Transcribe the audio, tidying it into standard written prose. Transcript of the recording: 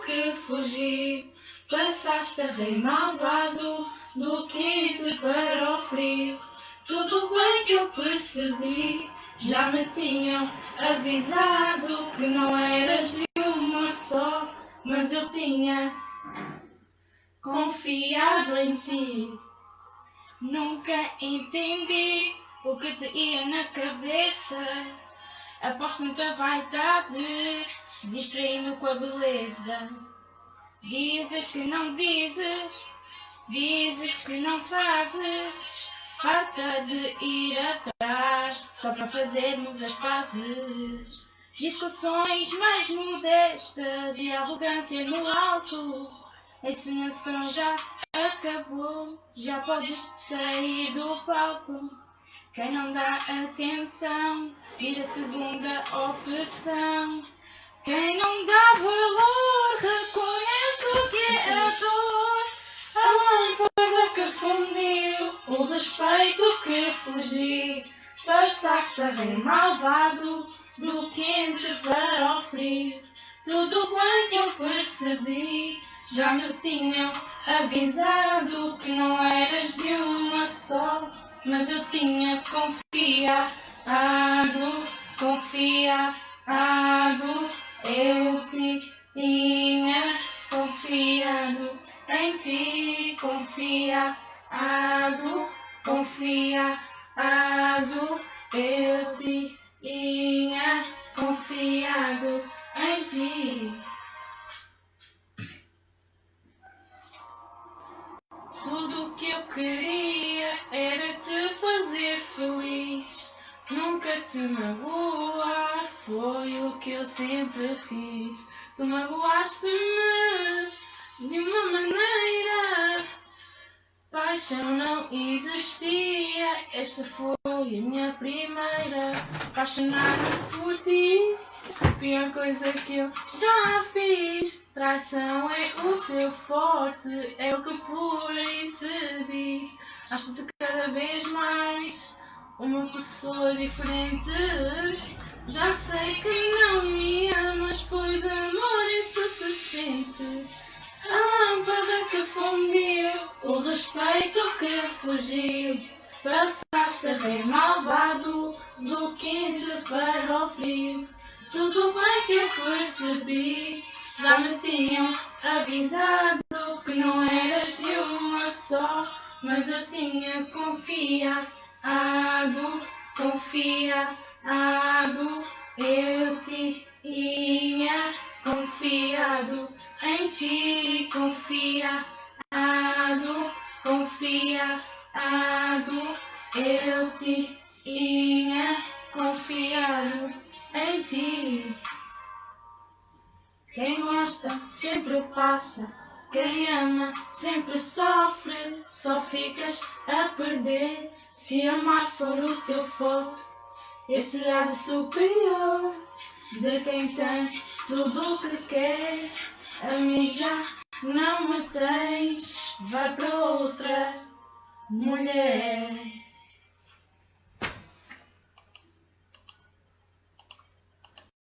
que fugi. Passaste a rei malvado, do quente para o frio. Tudo bem que eu percebi, já me tinham avisado que não eras de uma só, mas eu tinha confiado em ti. Nunca entendi o que te ia na cabeça. Após tanta vaidade, distraindo com a beleza. Dizes que não dizes, dizes que não fazes. Farta de ir atrás, só para fazermos as pazes. Discussões mais modestas e arrogância no alto. A encenação já acabou, já podes sair do palco. Quem não dá atenção, vira segunda opção. Quem não dá valor, reconhece o que é a dor. A lâmpada que fundiu, o respeito que fugiu. Passaste a rei malvado, do quente para o frio. Tudo bem que eu percebi, já me tinham avisado que não eras de uma só, mas eu tinha confiado, eu tinha confiado em ti, confiado, eu tinha confiado em ti. Tudo o que eu queria era te fazer feliz, nunca te magoar, foi o que eu sempre fiz. Tu magoaste-me de uma maneira, paixão não existia, esta foi a minha primeira. Apaixonar-me por ti, a pior coisa que eu já fiz. Traição é o teu forte, é o que por aí se diz. Acho-te cada vez mais uma pessoa diferente. Já sei que não me amas, pois amor isso se sente. A lâmpada que fundiu, o respeito que fugiu. Passaste a rei malvado, do quente para o frio. Tudo bem que eu percebi, já me tinham avisado que não eras de uma só, mas eu tinha confiado, eu tinha confiado em ti, confiado, eu tinha confiado em ti. Quem gosta sempre passa, quem ama sempre sofre, só ficas a perder se amar for o teu forte. Esse lado superior de quem tem tudo o que quer. A mim já não me tens, vai para outra mulher.